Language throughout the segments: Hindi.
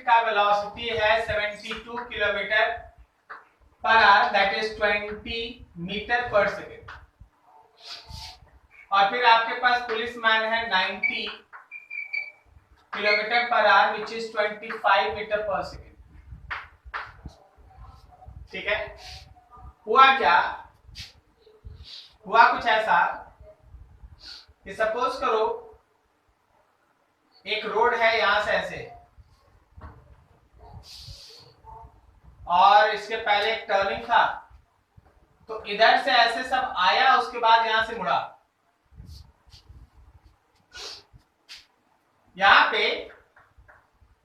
का वेलोसिटी है 72 kilometre per hour, that is 20 metre per second. और फिर आपके पास पुलिस मैन है 90 kilometre per hour which is 25 metre per second. ठीक है, हुआ क्या, हुआ कुछ ऐसा कि सपोज करो एक रोड है यहां से ऐसे, और इसके पहले एक टर्निंग था, तो इधर से ऐसे सब आया, उसके बाद यहां से मुड़ा। यहां पे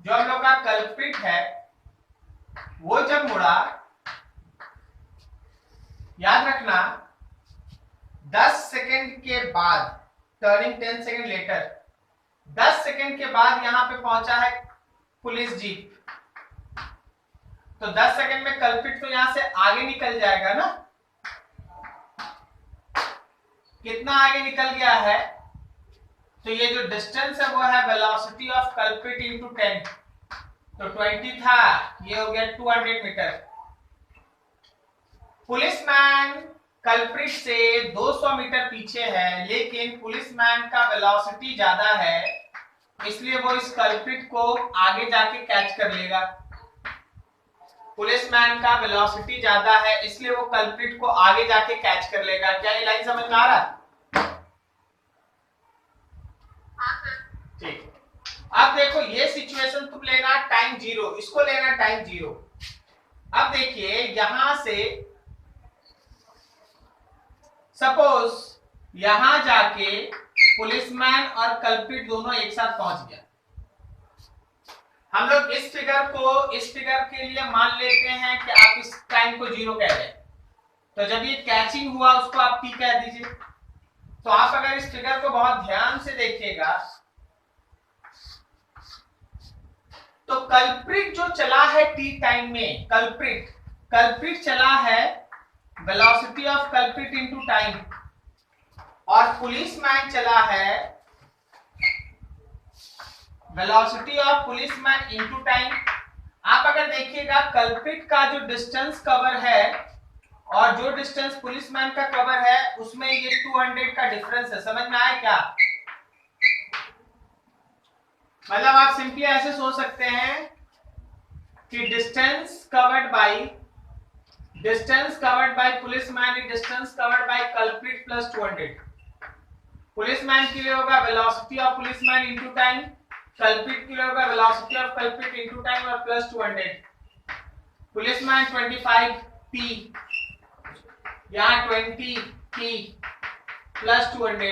जो हम लोग का कल्प्रिट है वो जब मुड़ा, याद रखना 10 सेकेंड के बाद, टर्निंग 10 सेकेंड लेटर, 10 सेकेंड के बाद यहां पे पहुंचा है पुलिस जीप, तो 10 सेकेंड में कल्प्रिट तो यहां से आगे निकल जाएगा ना। कितना आगे निकल गया है, तो ये जो डिस्टेंस है वो है वेलोसिटी ऑफ कल्प्रिट इनटू 10, तो 20 था, ये हो गया 200 मीटर। पुलिसमैन कल्प्रिट से 200 मीटर पीछे है, लेकिन पुलिसमैन का वेलोसिटी ज्यादा है, इसलिए वो इस कल्प्रिट को आगे जाके कैच कर लेगा। पुलिसमैन का वेलोसिटी ज्यादा है, इसलिए वो कल्प्रिट को आगे जाके कैच कर लेगा। क्या ये लाइन समझ में आ रहा है? ठीक, अब देखो ये सिचुएशन तुम लेना टाइम 0, इसको लेना टाइम 0। अब देखिए यहां से सपोज यहां जाके पुलिसमैन और कल्प्रिट दोनों एक साथ पहुंच गया। हम लोग इस फिगर के लिए मान लेते हैं कि आप इस टाइम को 0 कह रहे हैं, तो जब ये कैचिंग हुआ उसको आप t कह दीजिए। तो आप अगर इस फिगर को बहुत ध्यान से देखिएगा तो कल्प्रिट जो चला है t टाइम में, कल्प्रिट चला है velocity of culprit into time, और पुलिसमैन चला है velocity of policeman into time. आप अगर देखिएगा कल्प्रिट का जो डिस्टेंस कवर है और जो डिस्टेंस पुलिसमैन का कवर है उसमें ये 200 का डिफरेंस है। समझ में आया क्या? मतलब आप सिंपली ऐसे सोच सकते हैं कि distance covered by policeman is distance covered by culprit plus 200। Policeman के लिए होगा velocity of policeman into time, culprit के लिए होगा velocity of culprit into time और प्लस 200। पुलिसमैन 25 t, यहाँ 20 t प्लस 200,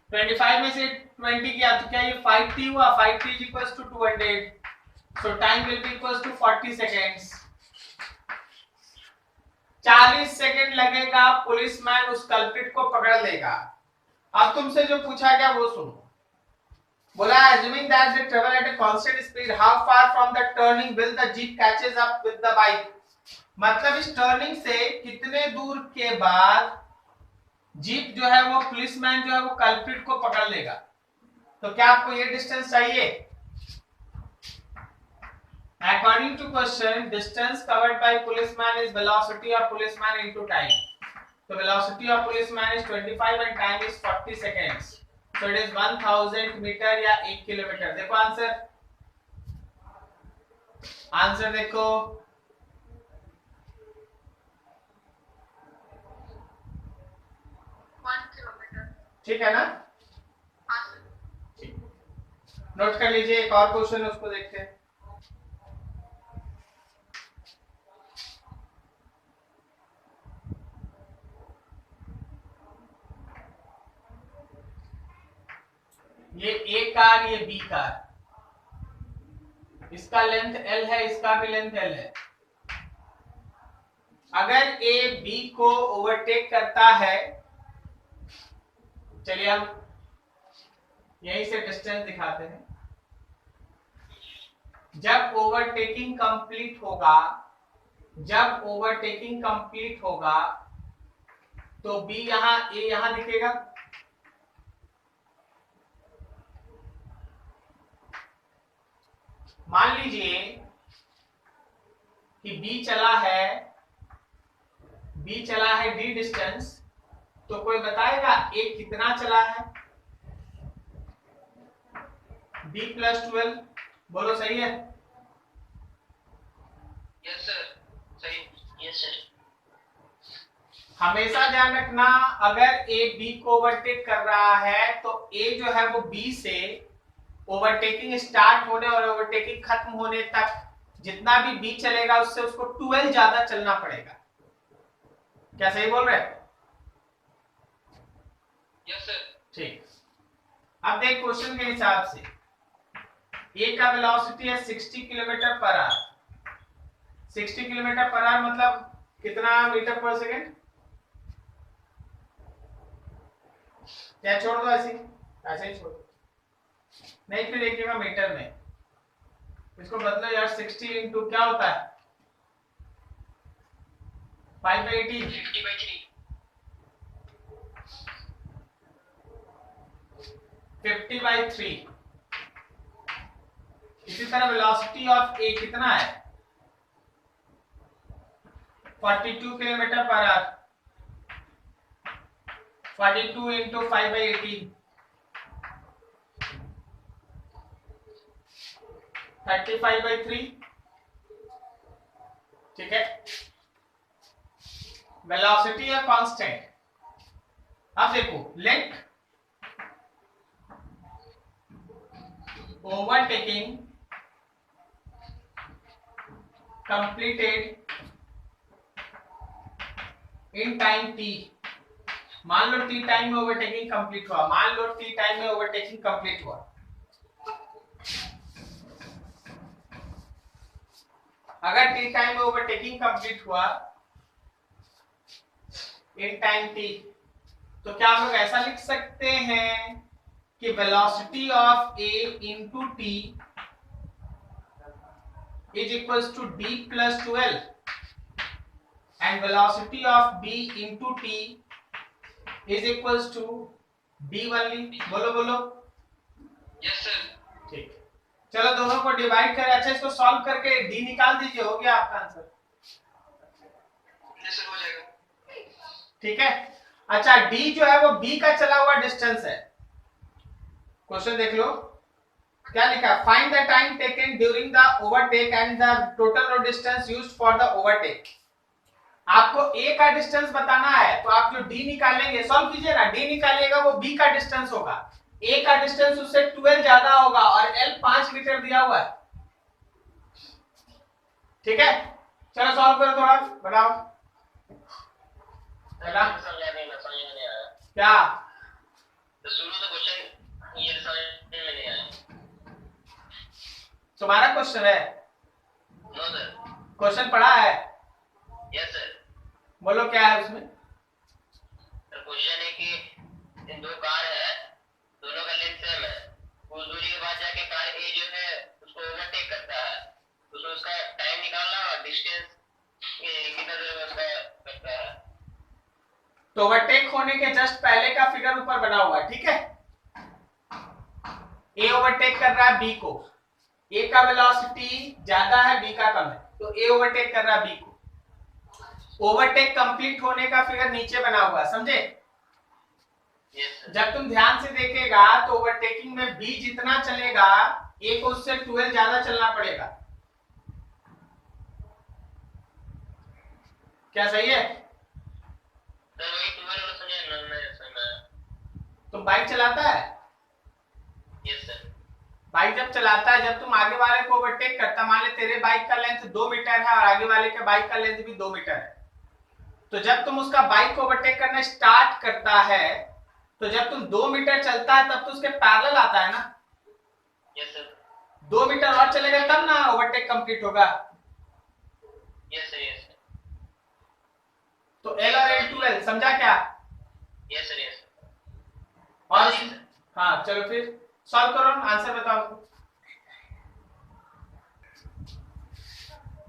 25 में से 20 किया तो क्या ये 5t हुआ, 5t is equals to 200, so time will be equals to 40 seconds। 40 second लगेगा, पुलिसमैन उस कल्प्रिट को पकड़ लेगा। अब तुमसे जो पूछा गया वो सुनो, बोला assuming that they travel at a constant speed, how far from the turning will the jeep catches up with the bike। मतलब इस टर्निंग से कितने दूर के बाद जीप जो है वो पुलिसमैन जो है वो कल्प्रिट को पकड़ लेगा। तो क्या आपको ये डिस्टेंस चाहिए? According to question, distance covered by policeman is velocity of policeman into time. So velocity of policeman is 25 and time is 40 seconds. So it is 1000 metre या 1 किलोमीटर। देखो आंसर देखो, ठीक है ना? ठीक, नोट कर लीजिए। एक और क्वेश्चन है उसको देखते हैं। ये ए कार, ये बी कार, इसका लेंथ L है, इसका भी लेंथ L है। अगर ए बी को ओवरटेक करता है, चलिए हम यहीं से डिस्टेंस दिखाते हैं। जब ओवरटेकिंग कंप्लीट होगा तो बी यहां, ए यहां दिखेगा, मान लीजिए कि b चला है d डिस्टेंस, तो कोई बताएगा a कितना चला है? b प्लस 12, बोलो सही है? यस सर, सही, यस सर। हमेशा ध्यान रखना, अगर a b को ओवरटेक कर रहा है तो a जो है वो b से ओवरटेकिंग स्टार्ट होने और ओवरटेकिंग खत्म होने तक जितना भी b चलेगा उससे उसको 12 ज्यादा चलना पड़ेगा। क्या सही बोल रहे हैं? Yes sir. ठीक, अब देख क्वेश्चन के हिसाब से a का वेलोसिटी है 60 kilometre per our. 60 kilometre per our मतलब कितना मीटर पर सेकेंड? क्या छोड़ दो, ऐसे ही छोड़ दो, नहीं फिर एक जगह मीटर में, इसको बदलो यार। 60 इंटू क्या होता है? 5/18, 50/3, 50/3। इसी तरह वेलोसिटी ऑफ ए कितना है? 42 किलोमीटर पर आवर। 42 इंटू 5/18, 35/3। ठीक है, वेलोसिटी है कांस्टेंट। अब देखो length, overtaking completed in time t। मान लो t टाइम में ओवरटेकिंग कंप्लीट हुआ, मान लो t टाइम में ओवरटेकिंग कंप्लीट हुआ। अगर t टाइम में ओवरटेकिंग कंप्लीट हुआ इन टाइम t, तो क्या हम लोग ऐसा लिख सकते हैं कि velocity of a into t is equals to d plus 12 and velocity of b into t is equals to d only। बोलो बोलो। Yes sir. ठीक, चलो दोनों को डिवाइड करें। अच्छा, इसको सॉल्व करके d निकाल दीजिए, हो गया आपका आंसर। यस सर, हो जाएगा। ठीक है, अच्छा d जो है वो b का चला हुआ डिस्टेंस है। क्वेश्चन देख लो क्या लिखा है? Find the time taken during the overtake and the total road distance used for the overtake. आपको a का डिस्टेंस बताना है, तो आप जो d निकालेंगे, सॉल्व कीजिए ना, d निकालिएगा वो b का डिस्टेंस होगा। a का डिस्टेंस उससे 12 ज्यादा होगा और l 5 मीटर दिया हुआ है। ठीक है, चलो सॉल्व करो, थोड़ा बताओ। क्या तो शुरू तो क्वेश्चन ये समझ में नहीं आया। तुम्हारा क्वेश्चन है? No sir. क्वेश्चन पढ़ा है? Yes sir. बोलो क्या है उसमें? क्वेश्चन है कि इन दो कार है, दोनों का लेंथ सेम है, कुछ दूरी के बाद जाके कार ए जो है उसको ओवरटेक करता है, तो उसका टाइम निकालना और डिस्टेंस कितना दूर में उसका करता है। तो ओवरटेक होने के जस्ट पहले का फिगर ऊपर बना हुआ है। ठीक है, ए ओवरटेक कर रहा है बी को, ए का वेलोसिटी ज्यादा है बी का कम है, तो ए ओवरटेक कर रहा है बी को। ओवरटेक कंप्लीट होने का फिगर नीचे बना हुआ है, समझे? जब तुम ध्यान से देखेगा तो ओवरटेकिंग में बी जितना चलेगा ए को उससे 12 ज्यादा चलना पड़ेगा। क्या सही है? तुम बाइक चलाता है? Yes sir. बाइक जब चलाता है, जब तुम आगे वाले को ओवरटेक करता, मान ले तेरे बाइक का लेंथ 2 मीटर है और आगे वाले के बाइक का लेंथ भी 2 मीटर है, तो जब तुम उसका बाइक को ओवरटेक करना स्टार्ट करता है, तो जब तुम 2 मीटर चलता है तब तो उसके पैरेलल आता है ना। Yes sir. 2 मीटर और चलेगा तब ना ओवरटेक कंप्लीट होगा। Yes sir, yes sir. तो L और L2L समझा क्या? Yes sir, yes. और हाँ चलो फिर सॉल्व करो, आंसर बताओ।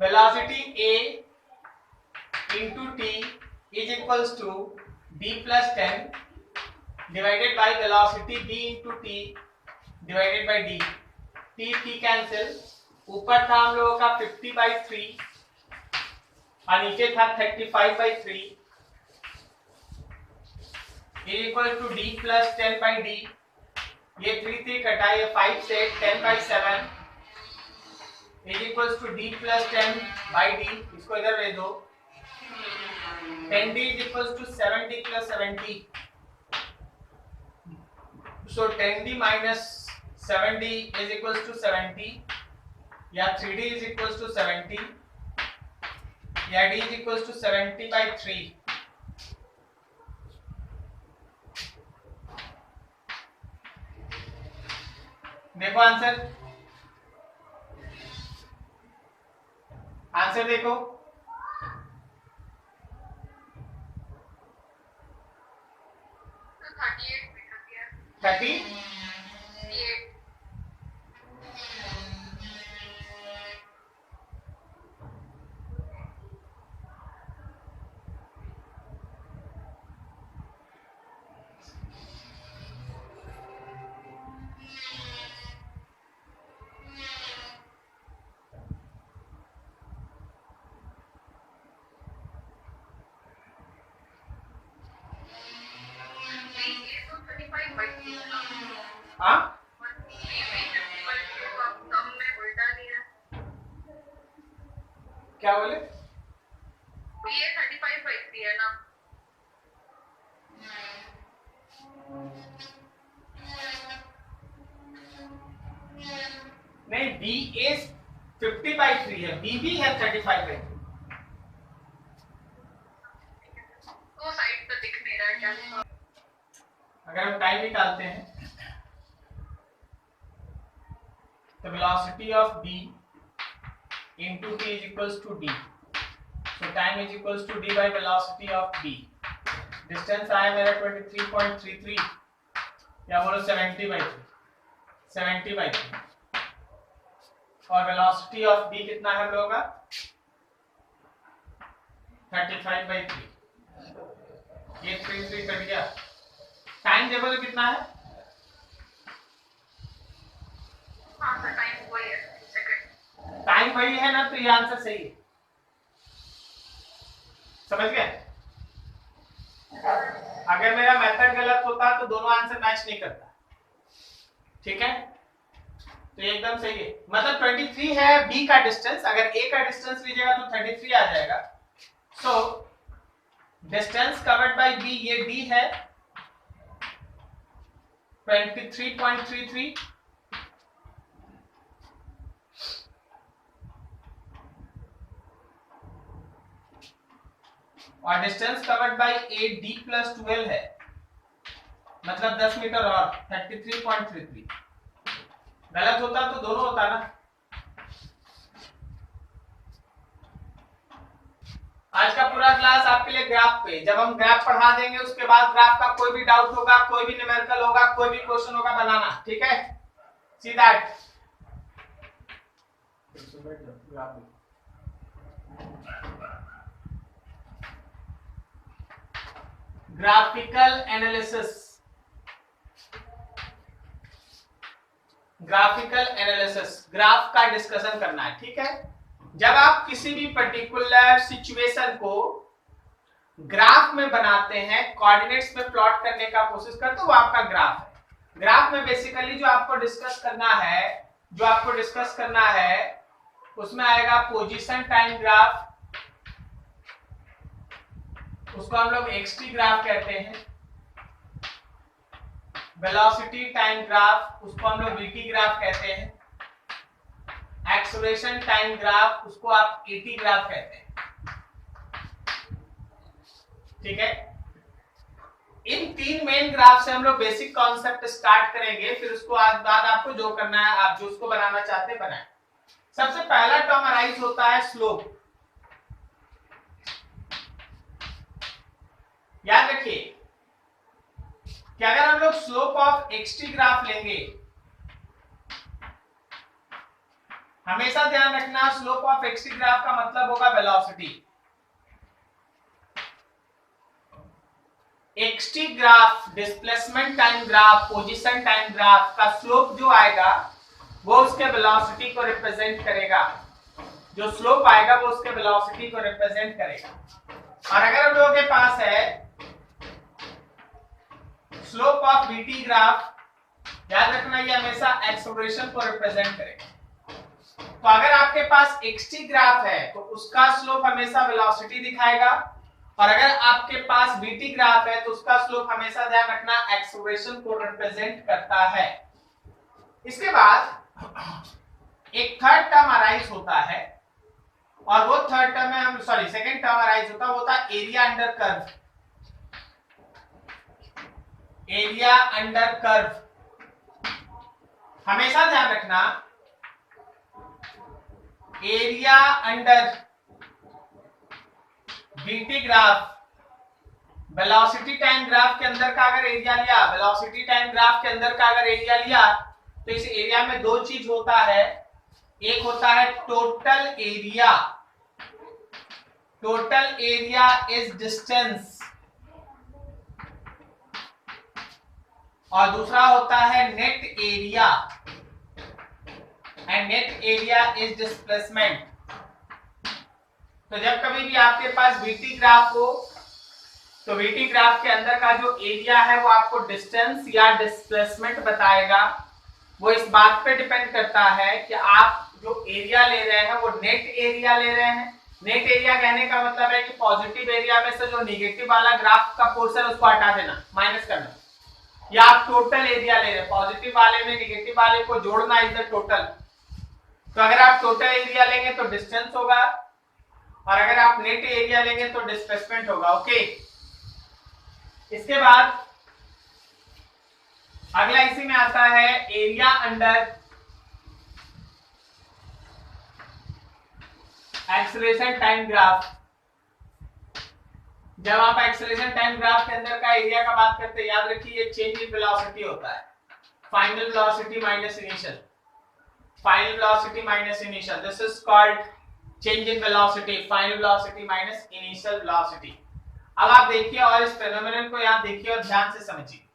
Velocity a into t is equals to b plus 10 divided by velocity b into t divided by d। t t cancel, ऊपर था हम लोगों का 50/3 और नीचे था 35/3 equal to d plus 10/d। ये 3 कटाइए 5 से 10/7 is equal to d plus 10/d। इसको इधर ले दो। 10d is equal to 7d plus 70। So 10d minus 7d is equal to 70 या 3d इज इक्वल टू 70 या d इज इक्वल टू 70/3। देखो आंसर, आंसर देखो। तो 38 मीटर दिया 30 38 ये तो 35/3 है ना। हाँ 35/3 को आप सम में उल्टा दिया क्या बोले? तो ये 35/3 है ना। नहीं बी ए 50/3 है, बी भी है 35/3। तो साइड पे दिख नहीं रहा क्या। अगर हम टाइम निकालते हैं तो velocity of b into t is equals to d, so time is equals to d by velocity of b। Distance आया मेरा 23.33 या बोलो 70/3 और वेलोसिटी ऑफ b कितना है हम लोगों का 35/3। ये 3 कट गया। टाइम देखो तो कितना है? हाँ सर टाइम वही है सेकंड। टाइम वही है ना, तो ये आंसर सही है। समझ गए? अगर मेरा मेथड गलत होता तो दोनों आंसर मैच नहीं करता। ठीक है, तो ये एकदम सही है। मतलब 23 है b का डिस्टेंस, अगर a का डिस्टेंस लीजिएगा तो 33 आ जाएगा। So distance covered by b, ये d है 23.33 और distance covered by A D plus 12 है, मतलब 10 मीटर और 33.33। गलत होता तो दोनों होता ना। आज का पूरा क्लास आपके लिए ग्राफ पे, जब हम ग्राफ पढ़ा देंगे उसके बाद ग्राफ का कोई भी डाउट होगा, कोई भी न्यूमेरिकल होगा, कोई भी क्वेश्चन होगा बनाना। ठीक है, see that. Graphical analysis, graphical analysis, graph का डिस्कशन करना है। ठीक है, जब आप किसी भी पर्टिकुलर सिचुएशन को ग्राफ में बनाते हैं, कोऑर्डिनेट्स में प्लॉट करने का कोशिश करते हो, वो आपका ग्राफ है। ग्राफ में बेसिकली जो आपको डिस्कस करना है उसमें आएगा पोजीशन टाइम ग्राफ, उसको हम लोग xt ग्राफ कहते हैं। वेलोसिटी टाइम ग्राफ, उसको हम लोग vt ग्राफ कहते हैं। एक्सेलरेशन टाइम ग्राफ, उसको आप at ग्राफ कहते हैं। ठीक है, इन 3 मेन ग्राफ से हम लोग बेसिक कॉन्सेप्ट स्टार्ट करेंगे, फिर उसको बाद आपको जो करना है, आप जो उसको बनाना चाहते हैं बनाएं। सबसे पहला टर्म अराइज होता है स्लोप। याद रखिए कि अगर हम लोग स्लोप ऑफ xt ग्राफ लेंगे, हमेशा ध्यान रखना स्लोप ऑफ xt ग्राफ का मतलब होगा velocity. xt graph, displacement time graph, position time graph का स्लोप जो आएगा वो उसके वेलोसिटी को रिप्रेजेंट करेगा, जो स्लोप आएगा वो उसके वेलोसिटी को रिप्रेजेंट करेगा। और अगर हम लोगों के पास है स्लोप ऑफ बीटी ग्राफ, याद रखना ये हमेशा एक्सेलरेशन को रिप्रेजेंट करेगा। तो अगर आपके पास xt ग्राफ है तो उसका स्लोप हमेशा वेलोसिटी दिखाएगा, और अगर आपके पास बीटी ग्राफ है तो उसका स्लोप हमेशा ध्यान रखना एक्सेलरेशन को रिप्रेजेंट करता है। इसके बाद एक थर्ड टर्म अराइज होता है, और वो थर्ड टर्म में हम सेकंड टर्म अराइज होता है, वो होता है area under curve. Area under curve हमेशा ध्यान रखना, area under BT graph velocity time graph के अंदर का अगर एरिया लिया, वेलोसिटी टाइम ग्राफ के अंदर का अगर एरिया लिया, तो इस एरिया में दो चीज होता है। एक होता है total area, total area is distance, और दूसरा होता है net area, and net area is displacement. तो जब कभी भी आपके पास वीटी ग्राफ हो तो वीटी ग्राफ के अंदर का जो एरिया है वो आपको डिस्टेंस या डिस्प्लेसमेंट बताएगा। वो इस बात पे डिपेंड करता है कि आप जो एरिया ले रहे हैं वो नेट एरिया ले रहे हैं। नेट एरिया कहने का मतलब है कि पॉजिटिव एरिया में से जो निगेटिव वाला ग्राफ का पोर्शन उसको हटा देना, माइनस करना, या आप टोटल एरिया ले रहे हैं, पॉजिटिव वाले में निगेटिव वाले को जोड़ना इज द टोटल। तो अगर आप टोटल एरिया लेंगे तो डिस्टेंस होगा, और अगर आप नेट एरिया लेंगे तो डिस्प्लेसमेंट होगा। ओके, इसके बाद अगला इसी में आता है area under acceleration time graph. जब आप एक्सेलरेशन टाइम ग्राफ के अंदर का एरिया का बात करते हैं, याद रखिए ये चेंज इन वेलोसिटी होता है, final velocity minus initial, final velocity minus initial, this is called change in velocity, final velocity minus initial velocity. अब आप देखिए और इस फेनोमेनन को यहाँ देखिए और ध्यान से समझिए।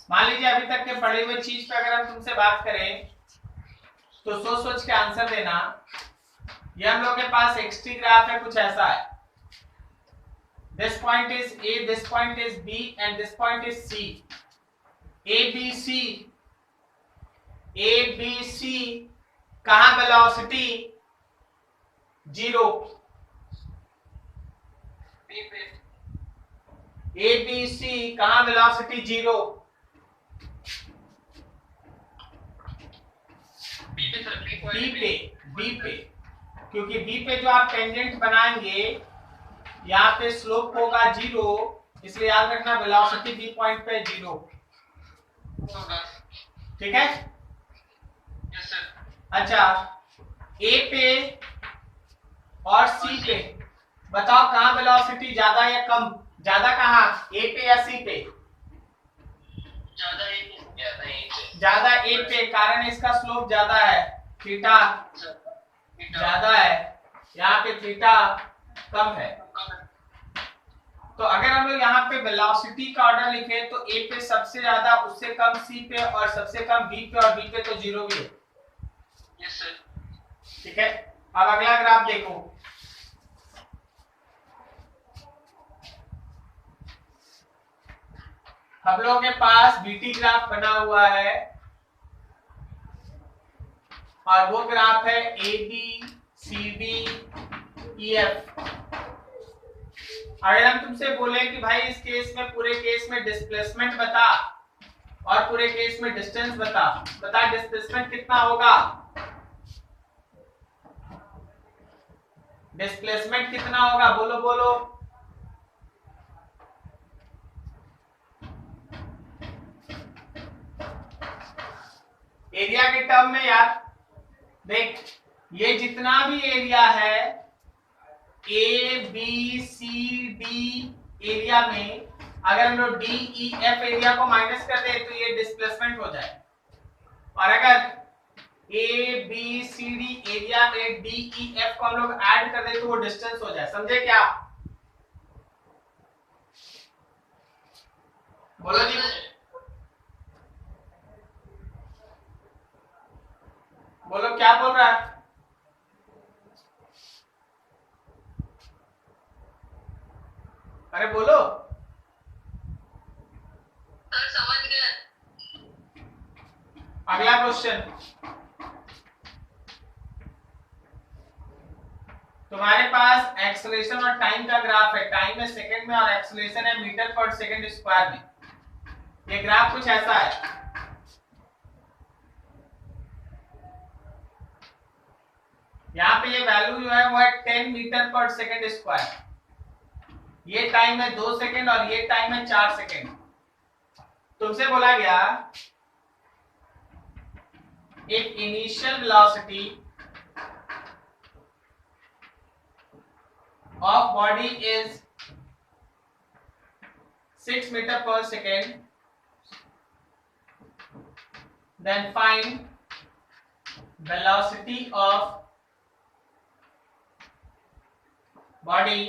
मान लीजिए अभी तक के पढ़े हुए चीज पे अगर हम तुमसे बात करें तो सोच सोच के आंसर देना। ये हम लोग के पास xt ग्राफ है, कुछ ऐसा है, this point is A, this point is B and this point is C. ABC कहाँ वेलोसिटी 0, ABC कहाँ वेलोसिटी 0, बी पे, क्योंकि बी पे जो आप टेंजेंट बनाएंगे यहाँ पे स्लोप होगा 0, इसलिए याद रखना वेलोसिटी बी पॉइंट पे 0। ठीक है, अच्छा ए पे और सी पे बताओ कहाँ वेलोसिटी ज्यादा या कम, ज्यादा कहाँ, ए पे या सी पे? ज्यादा ए पे, कारण इसका स्लोप ज्यादा है, थीटा ज्यादा है, यहाँ पे थीटा कम है। तो अगर हम लोग यहाँ पे वेलोसिटी का ऑर्डर लिखे तो ए पे सबसे ज्यादा, उससे कम सी पे, और सबसे कम बी पे, और बी पे तो 0 भी है। ठीक है, अब अगला ग्राफ देखो, हम लोगों के पास बीटी ग्राफ बना हुआ है, और वो ग्राफ है A B C D E F. अगर हम तुमसे बोले कि भाई इस केस में, पूरे केस में डिस्प्लेसमेंट बता और पूरे केस में डिस्टेंस बता, बता डिस्प्लेसमेंट कितना होगा, डिस्प्लेसमेंट कितना होगा, बोलो बोलो। एरिया के टर्म में यार देख, ये जितना भी एरिया है A B C D area में, अगर हम लोग डी ई एफ एरिया को माइनस कर दे तो ये डिस्प्लेसमेंट हो जाए, और अगर A B C D area में डी ई एफ को हम लोग ऐड कर दे तो वो डिस्टेंस हो जाए। समझे क्या? बोलो जी। रहा है। अरे बोलो। सर समझ गए। अगला क्वेश्चन, तुम्हारे पास एक्सेलरेशन और टाइम का ग्राफ है, टाइम है सेकंड में और एक्सेलरेशन है मीटर पर सेकंड स्क्वायर में। ये ग्राफ कुछ ऐसा है, यहाँ पे ये वैल्यू जो है वो है 10 मीटर पर सेकंड स्क्वायर, ये टाइम है 2 सेकंड और ये टाइम है 4 सेकंड। तुमसे बोला गया एक initial velocity of body is 6 meter per second, then find velocity of body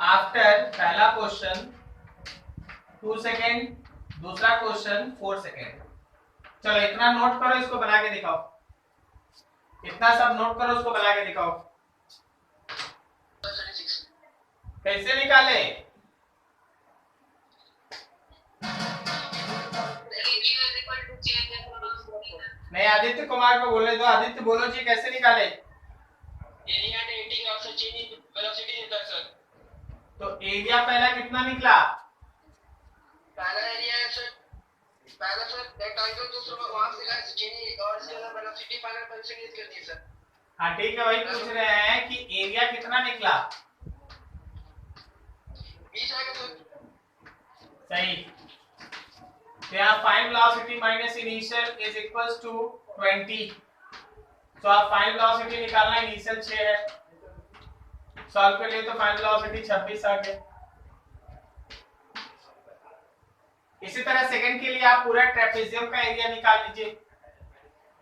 after पहला क्वेश्चन 2 सेकेंड, दूसरा क्वेश्चन 4 सेकेंड। चलो इतना नोट करो, इसको बना के दिखाओ, इतना सब नोट करो, उसको बना के दिखाओ। कैसे निकाले? नहीं, आदित्य कुमार को बोले दो। आदित्य बोलो जी, कैसे निकाले? Area dating of change in velocity देता सर। तो एरिया पहला कितना निकला? पहला एरिया है सर, पहला सर रेक्टेंगल, दूसरा वहां से गाइस चेंज और इसके अंदर वेलोसिटी फाइनल परसेंटेज कर दी सर। हाँ ठीक है, वही पूछ रहे हैं कि एरिया कितना निकला। 20 आएगा सर। सही। तो यहाँ final velocity minus initial is equals to 20। तो आप फाइनल वेलोसिटी निकालना, इनिशियल 6 है, सॉल्व कर लिए तो फाइनल वेलोसिटी 26 आ गया। इसी तरह सेकंड के लिए आप पूरा ट्रेपेजियम का एरिया निकाल लीजिए।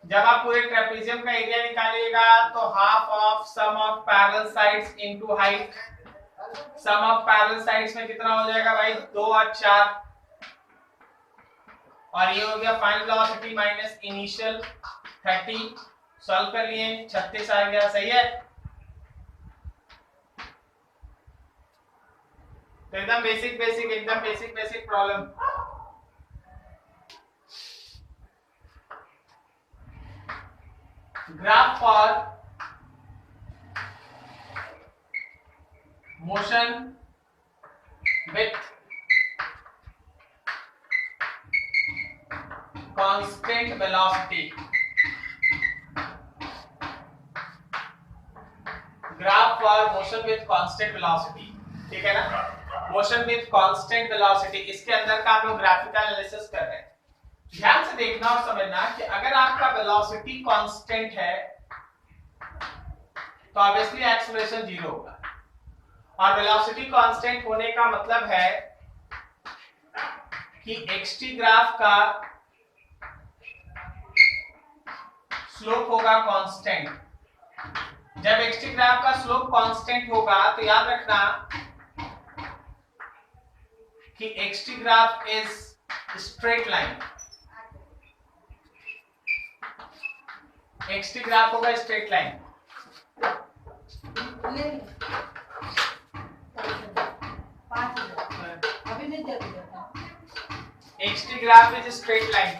जब आप पूरे ट्रेपेजियम का एरिया निकालिएगा तो half of sum of parallel sides into height, sum of parallel sides में कितना हो जाएगा भाई? 2 और 4, और ये हो गया final velocity minus initial 30। Solve कर लिए, 36 आ गया। सही है, तो एकदम बेसिक बेसिक, एकदम basic basic problem. Graph for motion with constant velocity. Graph for motion with constant velocity, ठीक है ना? मोशन विथ कांस्टेंट वेलोसिटी, इसके अंदर का हम लोग ग्राफिकल एनालिसिस कर रहे हैं। ध्यान से देखना और समझना कि अगर आपका वेलोसिटी कांस्टेंट है तो ऑब्वियसली एक्सेलरेशन 0 होगा, और वेलोसिटी कांस्टेंट होने का मतलब है कि एक्सटी ग्राफ का स्लोप होगा कांस्टेंट। जब एक्सटी ग्राफ का स्लोप कांस्टेंट होगा तो याद रखना कि x t graph is straight line. X t graph होगा straight line. X t graph is straight line,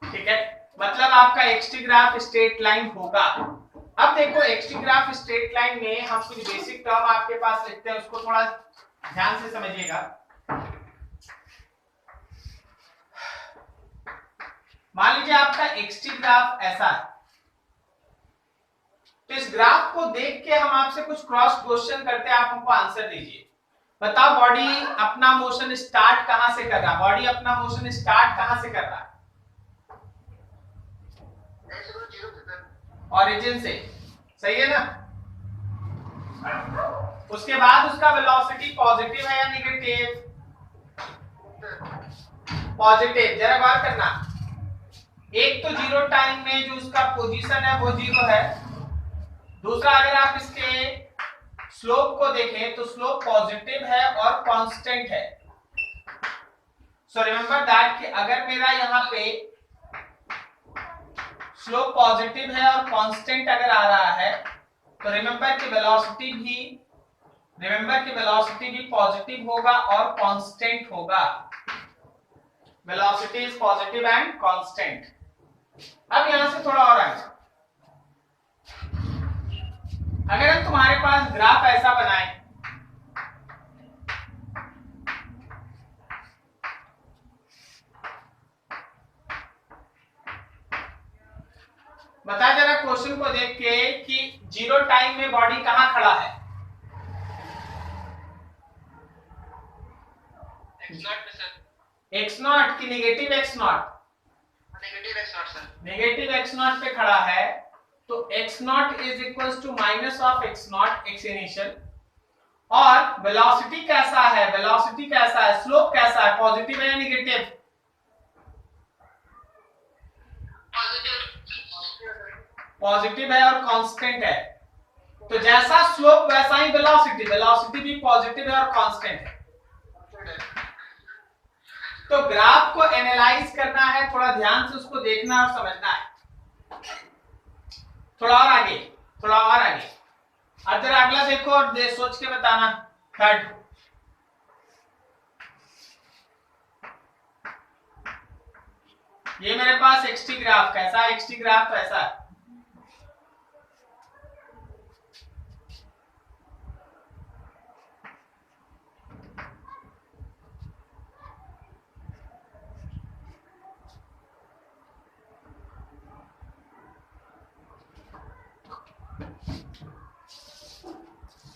ठीक है? मतलब आपका एक्सटी ग्राफ स्ट्रेट लाइन होगा। अब देखो एक्सटी ग्राफ स्ट्रेट लाइन में हम कुछ बेसिक टर्म आपके पास लिखते हैं, उसको थोड़ा ध्यान से समझिएगा। मान लीजिए आपका एक्सटी ग्राफ ऐसा है, तो इस ग्राफ को देख के हम आपसे कुछ क्रॉस क्वेश्चन करते हैं, आप हमको आंसर दीजिए। बताओ बॉडी अपना मोशन स्टार्ट कहां से कर रहा है? बॉडी अपना मोशन स्टार्ट कहां से कर रहा है? ओरिजिन से, सही है ना? उसके बाद उसका वेलोसिटी पॉजिटिव है या नेगेटिव? पॉजिटिव। जरा गौर करना, एक तो 0 टाइम में जो उसका पोजीशन है वो 0 है, दूसरा अगर आप इसके स्लोप को देखें तो स्लोप पॉजिटिव है और कांस्टेंट है। सो रिमेंबर दैट कि अगर मेरा यहाँ पे स्लोप पॉजिटिव है और कांस्टेंट अगर आ रहा है तो रिमेंबर कि वेलोसिटी भी पॉजिटिव होगा और कांस्टेंट होगा। Velocity is positive and constant. अब यहां से थोड़ा और आगे, अगर हम तुम्हारे पास ग्राफ ऐसा बनाए, बता जरा क्वेश्चन को देख के कि जीरो टाइम में बॉडी कहां खड़ा है? एक्स नॉट की negative X naught? Negative X naught पे खड़ा है, तो X naught is equal to minus of X naught X initial. और वेलोसिटी कैसा है? वेलोसिटी कैसा है? स्लोप कैसा है? पॉजिटिव है या नेगेटिव? पॉजिटिव है और कांस्टेंट है। तो जैसा स्लोप वैसा ही वेलोसिटी, वेलोसिटी भी पॉजिटिव है और कांस्टेंट है। तो ग्राफ को एनालाइज करना है, थोड़ा ध्यान से उसको देखना और समझना है। थोड़ा और आगे, थोड़ा और आगे। अब जरा अगला देखो और सोच के बताना। थर्ड, ये मेरे पास एक्सटी ग्राफ, कैसा है एक्सटी ग्राफ? तो ऐसा है।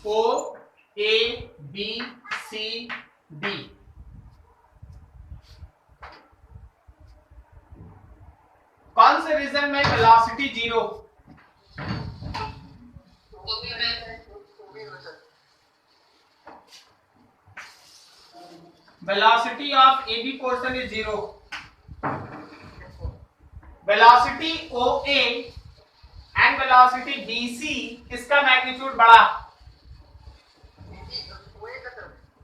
O A B C D, कौन से रीजन में velocity zero? Velocity of A B portion is zero. Velocity O A and velocity B C, किसका मैग्नीट्यूड बड़ा?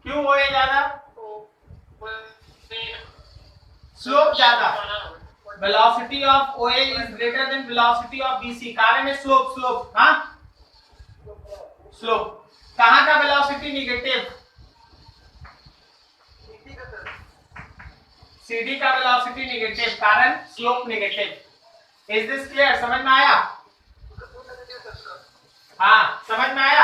क्यों ओ ए ज्यादा? स्लोप ज्यादा। Velocity of O A is greater than velocity of B C. कारण है स्लोप, स्लोप, हाँ स्लोप। कहां का वेलोसिटी नेगेटिव? CD का वेलोसिटी नेगेटिव, कारण slope negative. Is this clear? समझ में आया? हाँ, समझ में आया?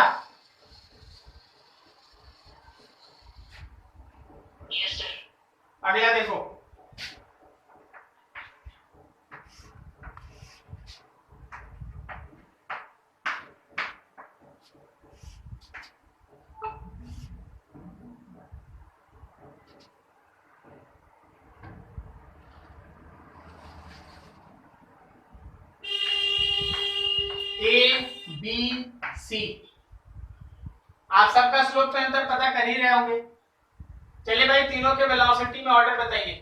Yes sir. अगला देखो, ए बी सी, आप सबका स्लोप पे अंतर पता कर ही रहे होंगे। चलिए भाई, तीनों के वेलोसिटी में ऑर्डर बताइए।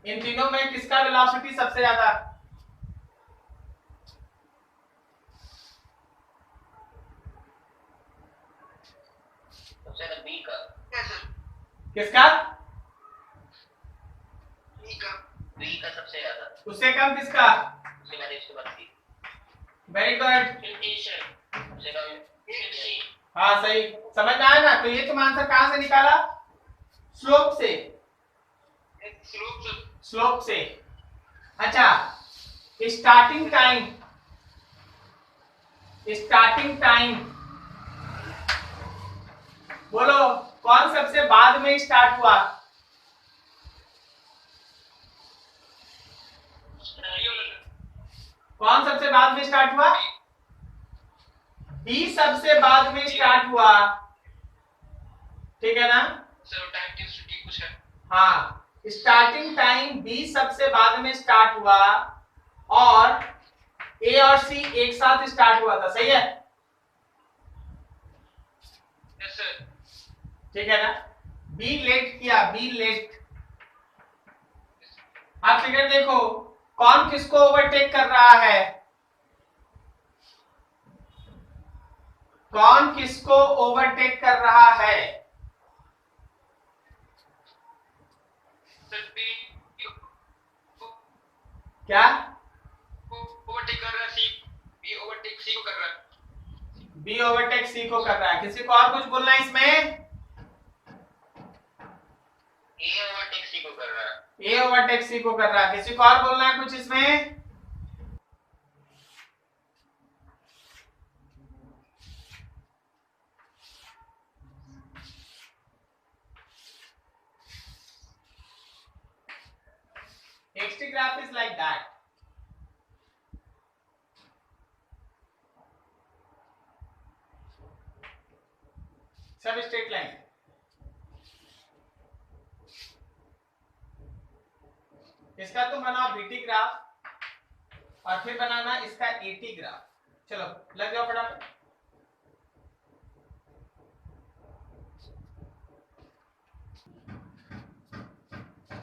इन तीनों में किसका वेलोसिटी सबसे ज्यादा? सबसे ज्यादा बी का। किसका? बी का सबसे ज्यादा। उससे कम किसका? उसके बाद इसके बाद सी। Very good. सबसे कम सी। हाँ सही, समझ में आया ना? तो ये तुम आंसर कहां से निकाला? स्लोप से। स्लोप से। अच्छा, स्टार्टिंग टाइम बोलो, कौन सबसे बाद में स्टार्ट हुआ? कौन सबसे बाद में स्टार्ट हुआ? बी सबसे बाद में स्टार्ट हुआ, ठीक है ना? हाँ, स्टार्टिंग टाइम बी सबसे बाद में स्टार्ट हुआ और ए और सी एक साथ स्टार्ट हुआ था, सही है? ठीक है ना? बी लेट किया, बी लेट। आप फिगर देखो, कौन किसको ओवरटेक कर रहा है? कौन किसको ओवरटेक कर रहा है? क्या ओवरटेक कर रहा है, सी बी ओवरटेक सी को कर रहा है, बी ओवरटेक सी को कर रहा है। किसी को और कुछ बोलना है इसमें? ए ओवरटेक सी को कर रहा है, ए ओवरटेक सी को कर रहा है। किसी को और बोलना है कुछ इसमें? XT graph is like that. सब स्ट्रेट लाइन। इसका तुम बनाओ बीटी ग्राफ और फिर बनाना इसका एटी ग्राफ। चलो लग जाओ फटाफट।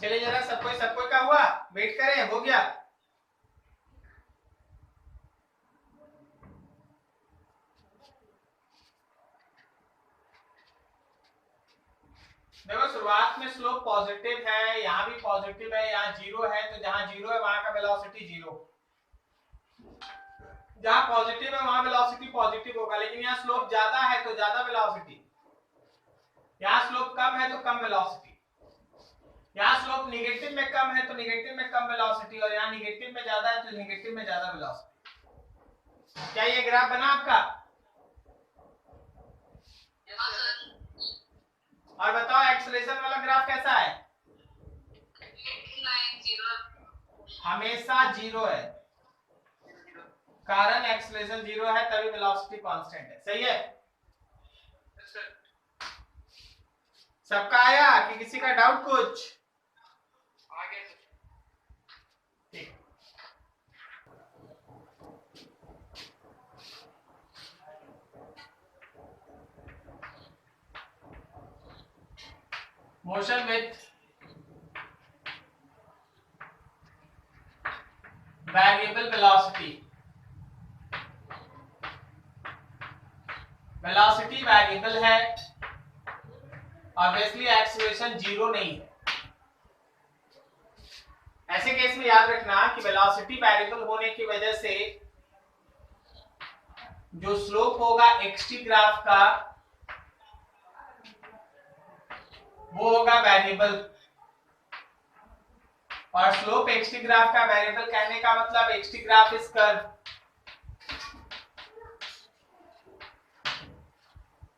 चलिए जरा सबको का हुआ, वेट करें, हो गया। देखो शुरुआत में स्लोप पॉजिटिव है, यहाँ भी पॉजिटिव है, यहाँ जीरो है, तो जहां जीरो है वहां का वेलोसिटी जीरो। जहां पॉजिटिव है वहां वेलोसिटी पॉजिटिव होगा, लेकिन यहाँ स्लोप ज्यादा है तो ज्यादा वेलोसिटी, यहाँ स्लोप कम है तो कम वेलोसिटी, यहाँ स्लोप निगेटिव में कम है तो निगेटिव में कम वेलोसिटी, और यहाँ निगेटिव में ज्यादा है तो निगेटिव में ज्यादा वेलोसिटी। क्या ये ग्राफ बना आपका? हाँ सर। और बताओ एक्सेलरेशन वाला ग्राफ कैसा है? लाइन जीरो हमेशा जीरो है, कारण एक्सेलरेशन जीरो है तभी वेलोसिटी कांस्टेंट है। सही है? सबका आया कि किसी का डाउट कुछ? आगे ठीक। Motion with variable velocity, velocity variable है, ऑब्वियसली एक्सेलरेशन जीरो नहीं है। ऐसे केस में याद रखना कि वेलोसिटी वेरिएबल होने की वजह से जो स्लोप होगा एक्सटी ग्राफ का वो होगा वेरिएबल, और स्लोप एक्सटी ग्राफ का वेरिएबल कहने का मतलब XT graph is curve,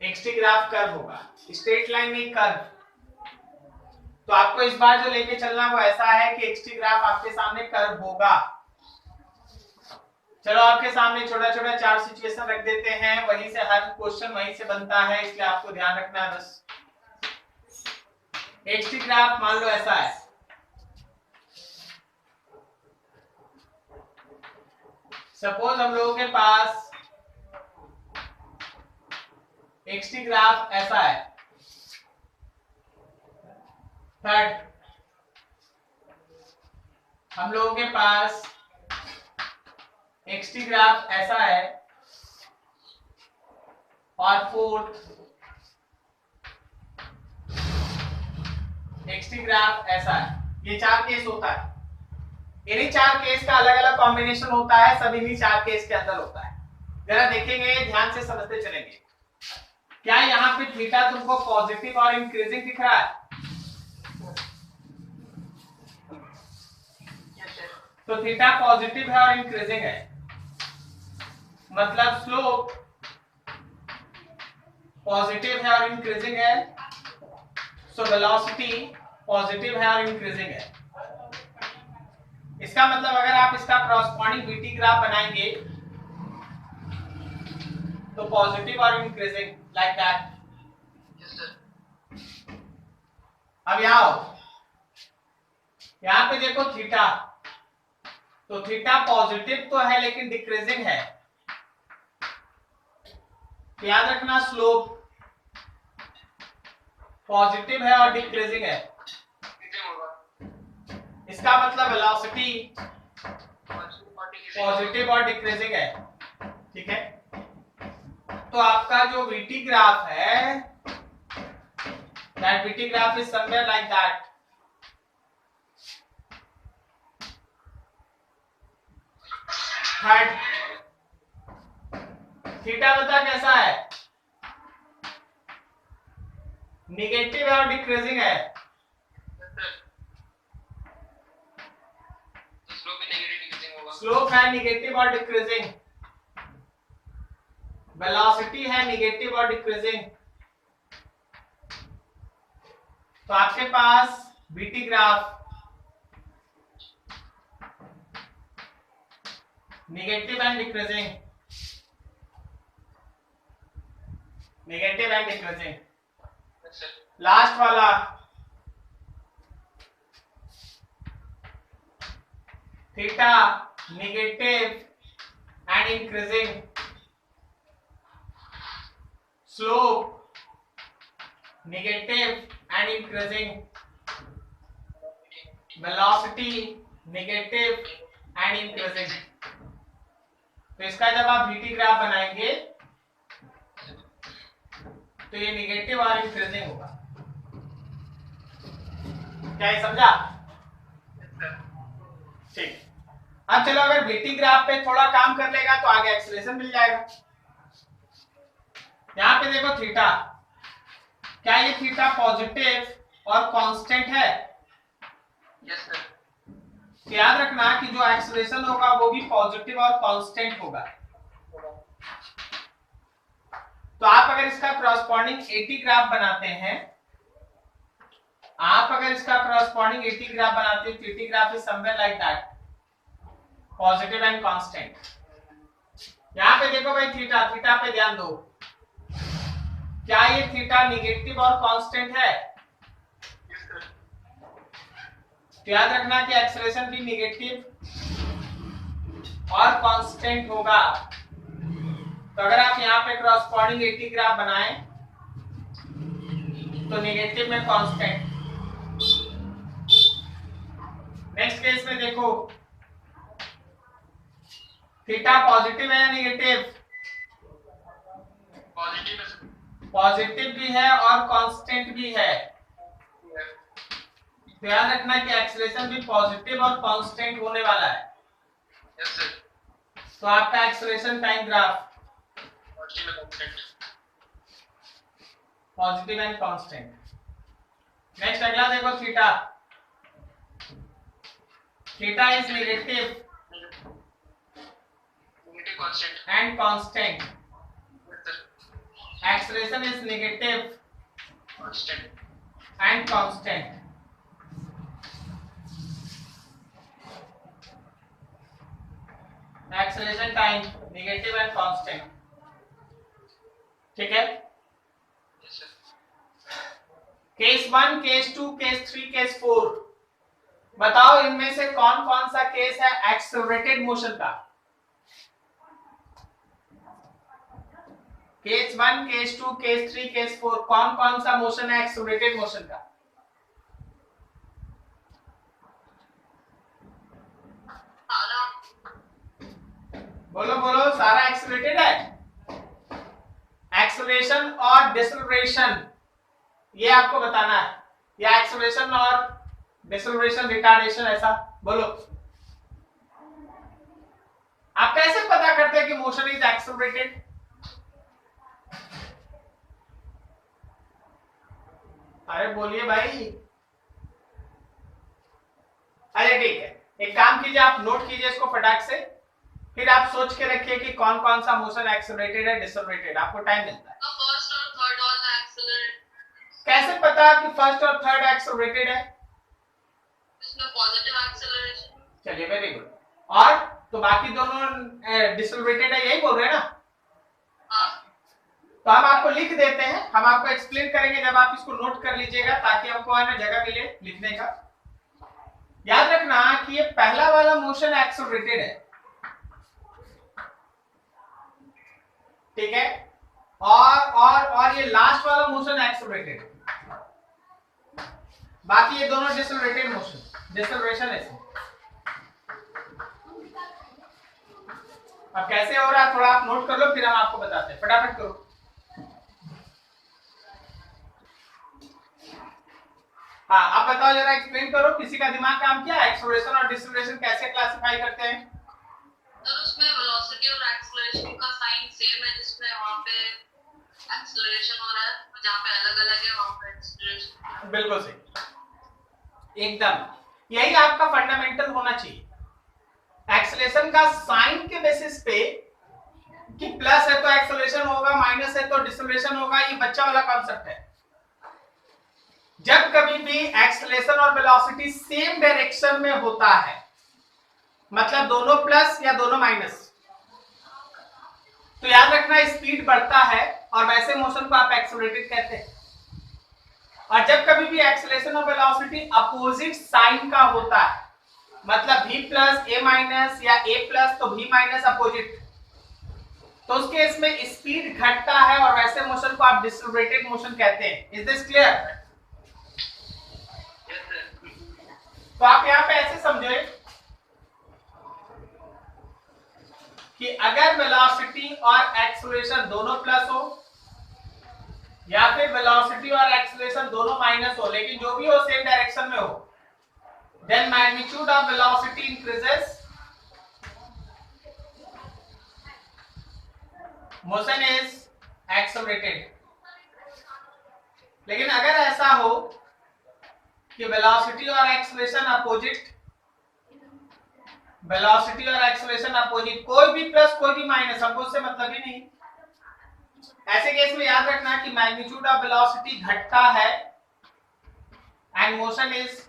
XT graph curve होगा, स्ट्रेट लाइन नहीं कर्व। तो आपको इस बार जो लेके चलना वो ऐसा है कि एक्सटी ग्राफ आपके सामने कर्व होगा। चलो आपके सामने छोटा छोटा चार सिचुएशन रख देते हैं, वहीं से हर क्वेश्चन वहीं से बनता है, इसलिए आपको ध्यान रखना है बस। एक्सटी ग्राफ मान लो ऐसा है, सपोज हम लोगों के पास एक्सटी ग्राफ ऐसा है। थर्ड, हम लोगों के पास एक्सटी ग्राफ ऐसा है, और फोर्थ एक्सटी ग्राफ ऐसा है। ये चार केस होता है, इन्हीं चार केस का अलग अलग कॉम्बिनेशन होता है, सब इन्हीं चार केस के अंदर होता है। जरा देखेंगे, ध्यान से समझते चलेंगे। क्या यहाँ पे थीटा तुमको पॉजिटिव और इंक्रीजिंग दिख रहा है? तो थीटा पॉजिटिव है और इंक्रीजिंग है, मतलब स्लोप पॉजिटिव है और इंक्रीजिंग है, सो वेलोसिटी पॉजिटिव है और इंक्रीजिंग है। इसका मतलब अगर आप इसका कॉरस्पॉन्डिंग बीटी ग्राफ बनाएंगे तो पॉजिटिव और इंक्रीजिंग लाइक दैट। अब यहां पे देखो थीटा, तो थीटा पॉजिटिव तो है लेकिन डिक्रीजिंग है, तो याद रखना स्लोप पॉजिटिव है और डिक्रीजिंग है, इसका मतलब वेलोसिटी पॉजिटिव और डिक्रीजिंग है। ठीक है, तो आपका जो वीटी ग्राफ है, that VT graph is somewhere like that. Third. Theta बता कैसा है, निगेटिव है और डिक्रीजिंग है। स्लोप है निगेटिव और डिक्रीजिंग, वेलोसिटी है निगेटिव और डिक्रीजिंग। तो आपके पास v t graph negative and decreasing, negative and decreasing. Last वाला theta negative and increasing, slope negative and increasing, velocity negative and increasing। तो इसका जब आप VT ग्राफ बनाएंगे तो ये निगेटिव और इंक्रीजिंग होगा। क्या ये समझा? ठीक। अब चलो अगर VT ग्राफ पे थोड़ा काम कर लेगा तो आगे एक्सेलरेशन मिल जाएगा। यहां पे देखो थीटा, क्या ये थीटा पॉजिटिव और कांस्टेंट है? Yes sir. तो याद रखना कि जो एक्सेलरेशन होगा वो भी पॉजिटिव और कांस्टेंट होगा। तो आप अगर इसका करस्पॉन्डिंग एटी ग्राफ बनाते हैं, आप अगर इसका करस्पॉन्डिंग एटी ग्राफ बनाते हैं, eighty graph is somewhere like that, positive and constant. यहां पे देखो भाई थीटा, थीटा पे ध्यान दो, क्या ये थीटा निगेटिव और कांस्टेंट है? तो याद रखना कि एक्सेलरेशन भी निगेटिव और कांस्टेंट होगा। तो अगर आप यहाँ पे करस्पॉन्डिंग एटी ग्राफ बनाएं तो निगेटिव में कांस्टेंट। नेक्स्ट केस में देखो थीटा पॉजिटिव है या निगेटिव? पॉजिटिव पॉजिटिव भी है और कांस्टेंट भी है। तो याद रखना कि एक्सेलरेशन भी पॉजिटिव और कांस्टेंट होने वाला है। Yes sir. तो आपका acceleration time graph positive and constant. Next अगला देखो theta, theta is negative constant and constant, yes sir. acceleration is negative constant and constant। acceleration time negative and constant। ठीक है? Yes sir. Case 1, case 2, case 3, case 4, बताओ इनमें से कौन कौन सा केस है एक्सेलरेटेड मोशन का? केस 1, केस 2, केस 3, केस 4, कौन कौन सा मोशन है एक्सेलरेटेड मोशन का? बोलो बोलो, सारा एक्सेलरेटेड है? एक्सेलरेशन और डिसेलरेशन ये आपको बताना है, या एक्सेलरेशन और डिसेलरेशन रिटार्डेशन, ऐसा बोलो। आप कैसे पता करते हैं कि मोशन इज एक्सेलरेटेड? अरे बोलिए भाई। अरे ठीक है, एक काम कीजिए, आप नोट कीजिए इसको फटाक से, फिर आप सोच के रखिए कि कौन कौन सा मोशन एक्सेलरेटेड है, डिसेलरेटेड। आपको टाइम मिलता है। फर्स्ट और थर्ड वाला एक्सेलरेट, कैसे पता कि फर्स्ट और थर्ड एक्सेलरेटेड है? इसमें पॉजिटिव एक्सेलरेशन। चलिए वेरी गुड। और तो बाकी दोनों डिसेलरेटेड है, यही बोल रहे हैं ना? हाँ। तो हम आपको लिख देते हैं, हम आपको एक्सप्लेन करेंगे जब आप इसको नोट कर लीजिएगा, ताकि हमको है ना जगह मिले लिखने का। याद रखना कि ये पहला वाला मोशन एक्सेलरेटेड है, ठीक है? और ये लास्ट वाला मोशन एक्सेलरेटेड, बाकी ये दोनों डिसेलरेटेड मोशन, डिसेलरेशन है। अब कैसे हो रहा है थोड़ा आप नोट कर लो, फिर हम आपको बताते हैं। फटाफट करो। हाँ, आप बताओ जरा, एक्सप्लेन करो, किसी का दिमाग काम किया? एक्सेलरेशन और डिसेलरेशन कैसे क्लासिफाई करते हैं? सर उसमें वेलोसिटी और एक्सेलरेशन का साइन सेम है, जिसमें वहाँ पे एक्सेलरेशन हो रहा है, जहाँ पे अलग अलग है वहाँ पे एक्सेलरेशन। बिल्कुल सही, एकदम यही आपका फंडामेंटल होना चाहिए। एक्सेलरेशन का साइन के बेसिस पे कि प्लस है तो एक्सेलरेशन होगा, माइनस है तो डिसेलरेशन होगा, ये बच्चा वाला कॉन्सेप्ट है। जब कभी भी एक्सेलरेशन और वेलोसिटी सेम डायरेक्शन में होता है, मतलब दोनों प्लस या दोनों माइनस, तो याद रखना स्पीड बढ़ता है और वैसे मोशन को आप एक्सेलरेटेड कहते हैं। और जब कभी भी एक्सेलरेशन और वेलोसिटी अपोजिट साइन का होता है, मतलब v प्लस a माइनस या a प्लस तो v माइनस अपोजिट, तो उस केस में स्पीड घटता है और वैसे मोशन को आप डिसेलरेटेड मोशन कहते हैं। Is this clear? तो आप यहां पे ऐसे समझे कि अगर वेलोसिटी और एक्सेलरेशन दोनों प्लस हो या फिर वेलोसिटी और एक्सेलरेशन दोनों माइनस हो, लेकिन जो भी हो सेम डायरेक्शन में हो, then magnitude of velocity increases, motion is accelerated। लेकिन अगर ऐसा हो कि वेलोसिटी और एक्सेलरेशन अपोजिट, वेलोसिटी और एक्सेलरेशन अपोजिट, कोई भी प्लस कोई भी माइनस, हमको उससे मतलब ही नहीं, ऐसे केस में याद रखना कि मैग्नीट्यूड ऑफ वेलोसिटी घटता है एंड मोशन इज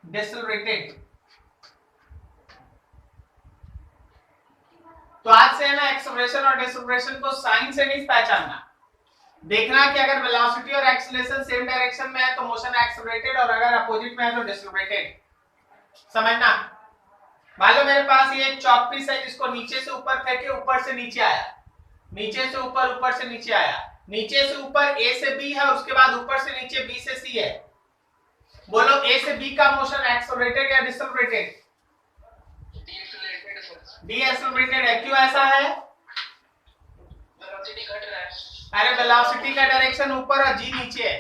डिसेलरेटेड। तो आज से है ना एक्सेलरेशन और डिसेलरेशन को साइन से नहीं पहचानना, देखना कि अगर वेलोसिटी और एक्सेलरेशन सेम डायरेक्शन में है तो मोशन एक्सेलरेटेड, और अगर अपोजिट में है तो डिसेलरेटेड। समझना। मान लो मेरे पास ये एक चॉक पीस है जिसको नीचे से ऊपर फेंके, ऊपर से नीचे आया, नीचे से ऊपर, ऊपर से नीचे आया, नीचे से ऊपर A से B है, उसके बाद ऊपर से नीचे B से C है। बोलो A से B का मोशन एक्सेलरेटेड या डिसेलरेटेड? डिसेलरेटेड है। क्यों ऐसा है? वेलोसिटी घट रहा है। अरे वेलोसिटी का डायरेक्शन ऊपर और G नीचे है,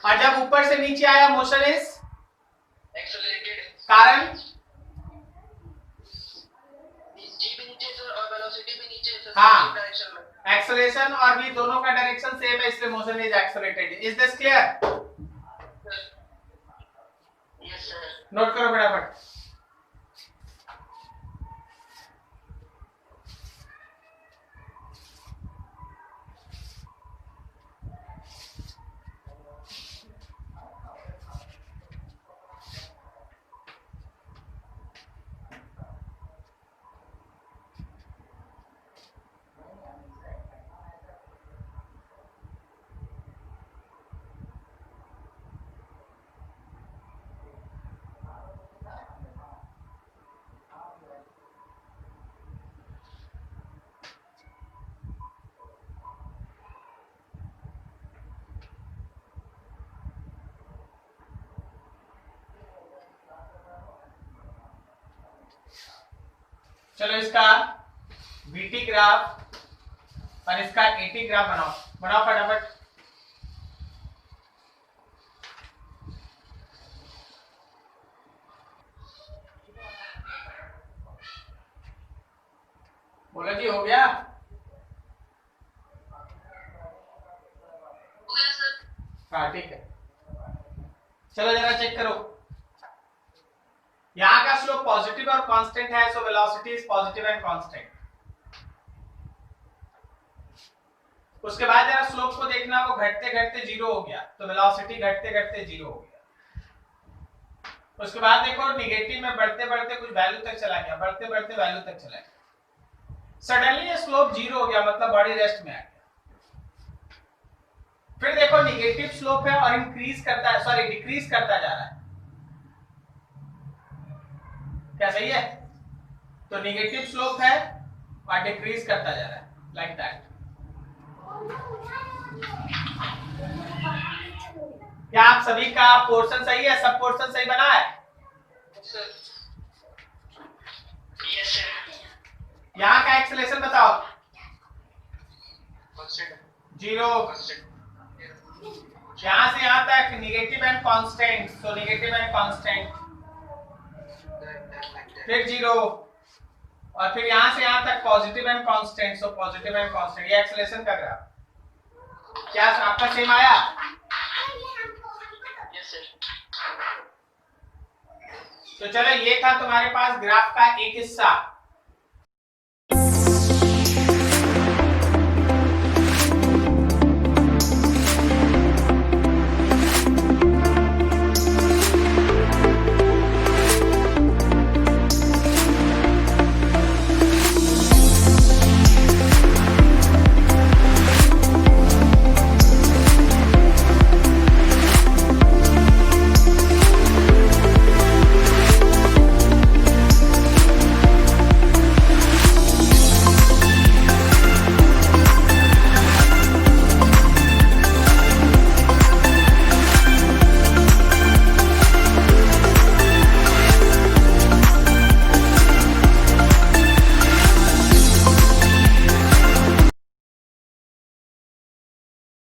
और जब ऊपर से नीचे आया मोशन इज एक्सेलरेटेड। कारण जी भी नीचे है और वेलोसिटी भी नीचे है, हाँ, डायरेक्शन में। एक्सेलरेशन और v दोनों का डायरेक्शन सेम है, इसलिए motion is accelerated. Is this clear? Yes sir. Note करो फटाफट। चलो इसका VT ग्राफ और इसका AT ग्राफ बनाओ, बनाओ फटाफट। बोलो जी, हो गया? हो गया सर। हाँ ठीक है। चलो जरा चेक करो, यहाँ का स्लोप पॉजिटिव और कांस्टेंट है, so velocity is positive and constant. उसके बाद जरा स्लोप को देखना, वो घटते घटते जीरो हो गया, तो वेलोसिटी घटते घटते जीरो हो गया। उसके बाद देखो निगेटिव में बढ़ते बढ़ते कुछ वैल्यू तक चला गया, बढ़ते बढ़ते वैल्यू तक चला गया, सडनली ये स्लोप जीरो हो गया, मतलब बॉडी रेस्ट में आ गया। फिर देखो निगेटिव स्लोप है और इंक्रीज करता है, सॉरी डिक्रीज करता जा रहा है, क्या सही है? तो निगेटिव स्लोप है और डिक्रीज करता जा रहा है, लाइक दैट। क्या आप सभी का पोर्शन सही है? सब पोर्शन सही बना है? Yes sir. यहाँ का एक्सेलरेशन बताओ। जीरो। यहाँ से यहाँ तक negative and constant, so negative and constant. फिर 0 और फिर यहां से यहां तक positive and constant, so positive and constant, ये एक्सेलरेशन का ग्राफ। क्या आपका सेम आया? Yes sir. तो चलो ये था तुम्हारे पास ग्राफ का एक हिस्सा।